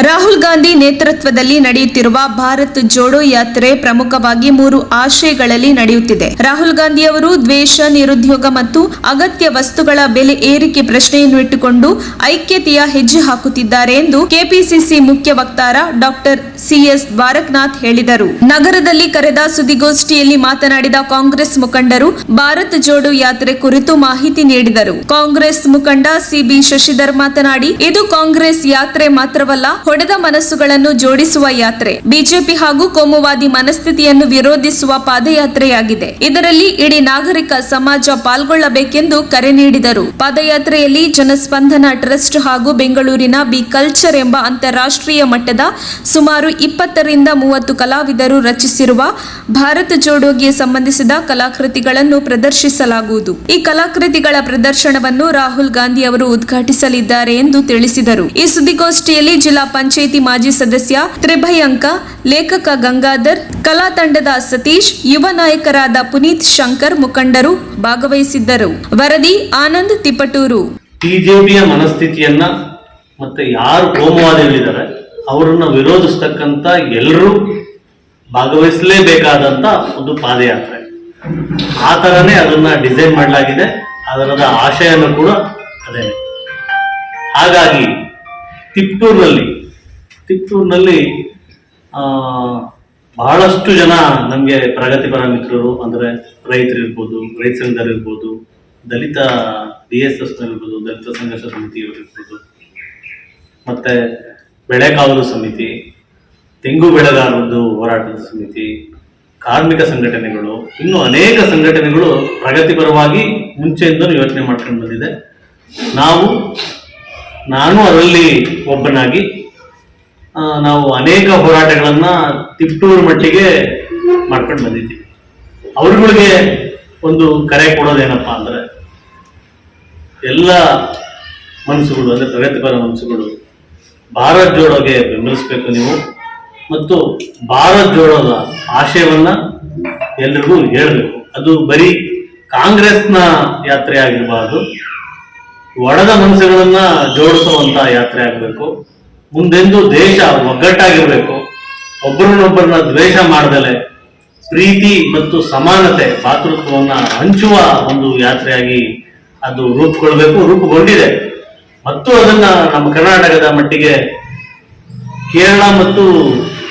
ರಾಹುಲ್ ಗಾಂಧಿ ನೇತೃತ್ವದಲ್ಲಿ ನಡೆಯುತ್ತಿರುವ ಭಾರತ್ ಜೋಡೋ ಯಾತ್ರೆ ಪ್ರಮುಖವಾಗಿ 3 ಆಶಯಗಳಲ್ಲಿ ನಡೆಯುತ್ತಿದೆ. ರಾಹುಲ್ ಗಾಂಧಿ ಅವರು ದ್ವೇಷ, ನಿರುದ್ಯೋಗ ಮತ್ತು ಅಗತ್ಯ ವಸ್ತುಗಳ ಬೆಲೆ ಏರಿಕೆ ಪ್ರಶ್ನೆಯನ್ನು ಇಟ್ಟುಕೊಂಡು ಐಕ್ಯತೆಯ ಹೆಜ್ಜೆ ಹಾಕುತ್ತಿದ್ದಾರೆ ಎಂದು ಕೆಪಿಸಿಸಿ ಮುಖ್ಯ ವಕ್ತಾರ ಡಾಕ್ಟರ್ ಸಿಎಸ್ ದ್ವಾರಕನಾಥ್ ಹೇಳಿದರು. ನಗರದಲ್ಲಿ ಕರೆದ ಸುದ್ದಿಗೋಷ್ಠಿಯಲ್ಲಿ ಮಾತನಾಡಿದ ಕಾಂಗ್ರೆಸ್ ಮುಖಂಡರು ಭಾರತ್ ಜೋಡೋ ಯಾತ್ರೆ ಕುರಿತು ಮಾಹಿತಿ ನೀಡಿದರು. ಕಾಂಗ್ರೆಸ್ ಮುಖಂಡ ಸಿಬಿ ಶಶಿಧರ್ ಮಾತನಾಡಿ, ಇದು ಕಾಂಗ್ರೆಸ್ ಯಾತ್ರೆ ಮಾತ್ರವಲ್ಲ, ಹೊಡೆದ ಮನಸ್ಸುಗಳನ್ನು ಜೋಡಿಸುವ ಯಾತ್ರೆ. ಬಿಜೆಪಿ ಹಾಗೂ ಕೋಮುವಾದಿ ಮನಸ್ಥಿತಿಯನ್ನು ವಿರೋಧಿಸುವ ಪಾದಯಾತ್ರೆಯಾಗಿದೆ. ಇದರಲ್ಲಿ ಇಡೀ ನಾಗರಿಕ ಸಮಾಜ ಪಾಲ್ಗೊಳ್ಳಬೇಕೆಂದು ಕರೆ ನೀಡಿದರು. ಪಾದಯಾತ್ರೆಯಲ್ಲಿ ಜನಸ್ಪಂದನ ಟ್ರಸ್ಟ್ ಹಾಗೂ ಬೆಂಗಳೂರಿನ ಬಿ ಕಲ್ಚರ್ ಎಂಬ ಅಂತಾರಾಷ್ಟ್ರೀಯ ಮಟ್ಟದ ಸುಮಾರು 20 ರಿಂದ 30 ಕಲಾವಿದರು ರಚಿಸಿರುವ ಭಾರತ್ ಜೋಡೋಗೆ ಸಂಬಂಧಿಸಿದ ಕಲಾಕೃತಿಗಳನ್ನು ಪ್ರದರ್ಶಿಸಲಾಗುವುದು. ಈ ಕಲಾಕೃತಿಗಳ ಪ್ರದರ್ಶನವನ್ನು ರಾಹುಲ್ ಗಾಂಧಿ ಅವರು ಉದ್ಘಾಟಿಸಲಿದ್ದಾರೆ ಎಂದು ತಿಳಿಸಿದರು. ಈ ಸುದ್ದಿಗೋಷ್ಠಿಯಲ್ಲಿ ಜಿಲ್ಲಾ ಪಂಚಾಯಿತಿ ಮಾಜಿ ಸದಸ್ಯ ತ್ರಿಭಯಂಕ, ಲೇಖಕ ಗಂಗಾಧರ್, ಕಲಾ ತಂಡದ ಸತೀಶ್, ಯುವ ನಾಯಕರಾದ ಪುನೀತ್, ಶಂಕರ್ ಮುಖಂಡರು ಭಾಗವಹಿಸಿದ್ದರು. ವರದಿ ಆನಂದ್ ತಿಪಟೂರು. ಬಿಜೆಪಿಯ ಮನಸ್ಥಿತಿಯನ್ನ ಮತ್ತೆ ಯಾರು ಕೋಮುವಾದಿಗಳಿದ್ದಾರೆ ಅವರನ್ನ ವಿರೋಧಿಸ್ತಕ್ಕಂತ ಎಲ್ಲರೂ ಭಾಗವಹಿಸಲೇಬೇಕಾದಂತ ಒಂದು ಪಾದಯಾತ್ರೆ. ಆ ತರನೇ ಅದನ್ನ ಡಿಸೈನ್ ಮಾಡಲಾಗಿದೆ. ಅದರದ ಆಶಯನೂ ಕೂಡ ಅದೇ. ಹಾಗಾಗಿ ತಿಪ್ಟೂರಿನಲ್ಲಿ ಬಹಳಷ್ಟು ಜನ ನಮಗೆ ಪ್ರಗತಿಪರ ಮಿತ್ರರು, ಅಂದ್ರೆ ರೈತರಿರ್ಬೋದು, ರೈತ ಸಂಘದಲ್ಲಿರ್ಬೋದು, ದಲಿತ DSS ಇರ್ಬೋದು, ದಲಿತ ಸಂಘರ್ಷ ಸಮಿತಿಯವರಿರ್ಬೋದು, ಮತ್ತೆ ಬೆಳೆಕಾವಲು ಸಮಿತಿ, ತೆಂಗು ಬೆಳೆಗಾರರದ್ದು ಹೋರಾಟದ ಸಮಿತಿ, ಕಾರ್ಮಿಕ ಸಂಘಟನೆಗಳು, ಇನ್ನು ಅನೇಕ ಸಂಘಟನೆಗಳು ಪ್ರಗತಿಪರವಾಗಿ ಮುಂಚೆಯಿಂದ ಯೋಚನೆ ಮಾಡ್ಕೊಂಡು ಬಂದಿದೆ. ನಾನು ಅದರಲ್ಲಿ ಒಬ್ಬನಾಗಿ ನಾವು ಅನೇಕ ಹೋರಾಟಗಳನ್ನ ತಿಪ್ಟೂರು ಮಟ್ಟಿಗೆ ಮಾಡ್ಕೊಂಡು ಬಂದಿದ್ದೀವಿ. ಅವ್ರಗಳಿಗೆ ಒಂದು ಕರೆ ಕೊಡೋದೇನಪ್ಪಾ ಅಂದ್ರೆ, ಎಲ್ಲ ಮನಸ್ಸುಗಳು ಅಂದ್ರೆ ಪ್ರಗತಿಪರ ಮನಸ್ಸುಗಳು ಭಾರತ್ ಜೋಡೋಗೆ ಬೆಂಬಲಿಸಬೇಕು ನೀವು, ಮತ್ತು ಭಾರತ್ ಜೋಡೋದ ಆಶಯವನ್ನ ಎಲ್ರಿಗೂ ಹೇಳ್ಬೇಕು. ಅದು ಬರೀ ಕಾಂಗ್ರೆಸ್ನ ಯಾತ್ರೆ ಆಗಿರಬಾರ್ದು, ಒಡೆದ ಮನಸ್ಸುಗಳನ್ನ ಜೋಡಿಸುವಂತ ಯಾತ್ರೆ ಆಗ್ಬೇಕು. ಮುಂದೆಂದು ದೇಶ ಒಗ್ಗಟ್ಟಾಗಿರ್ಬೇಕು. ಒಬ್ಬರನ್ನೊಬ್ಬರನ್ನ ದ್ವೇಷ ಮಾಡದಲೆ ಪ್ರೀತಿ ಮತ್ತು ಸಮಾನತೆ, ಭಾತೃತ್ವವನ್ನ ಹಂಚುವ ಒಂದು ಯಾತ್ರೆಯಾಗಿ ಅದು ರೂಪುಗೊಂಡಿದೆ. ಮತ್ತು ಅದನ್ನ ನಮ್ಮ ಕರ್ನಾಟಕದ ಮಟ್ಟಿಗೆ ಕೇರಳ ಮತ್ತು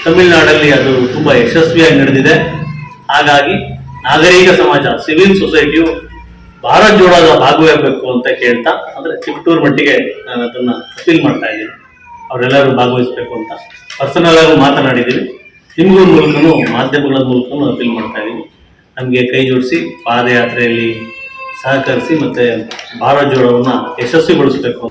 ತಮಿಳುನಾಡಲ್ಲಿ ಅದು ತುಂಬಾ ಯಶಸ್ವಿಯಾಗಿ ನಡೆದಿದೆ. ಹಾಗಾಗಿ ನಾಗರಿಕ ಸಮಾಜ, ಸಿವಿಲ್ ಸೊಸೈಟಿಯು ಭಾರತ್ ಜೋಡೋದ ಭಾಗವಹಿಸಬೇಕು ಅಂತ ಕೇಳ್ತಾ, ಅಂದ್ರೆ ತಿಪ್ಟೂರು ಮಟ್ಟಿಗೆ ನಾನು ಅದನ್ನ ಅಪೀಲ್ ಮಾಡ್ತಾ ಇದ್ದೀನಿ. ಅವರೆಲ್ಲರೂ ಭಾಗವಹಿಸಬೇಕು ಅಂತ ಪರ್ಸನಲ್ ಆಗಿ ಮಾತನಾಡಿದ್ದೀವಿ. ನಿಮಗೂ ಮೂಲಕನೂ, ಮಾಧ್ಯಮಗಳ ಮೂಲಕನೂ ಅಪೀಲ್ ಮಾಡ್ತಾ ಇದ್ದೀವಿ. ನಮಗೆ ಕೈ ಜೋಡಿಸಿ ಪಾದಯಾತ್ರೆಯಲ್ಲಿ ಸಹಕರಿಸಿ ಮತ್ತೆ ಭಾರತ್ ಜೋಡೋವನ್ನ ಯಶಸ್ವಿಗೊಳಿಸಬೇಕು.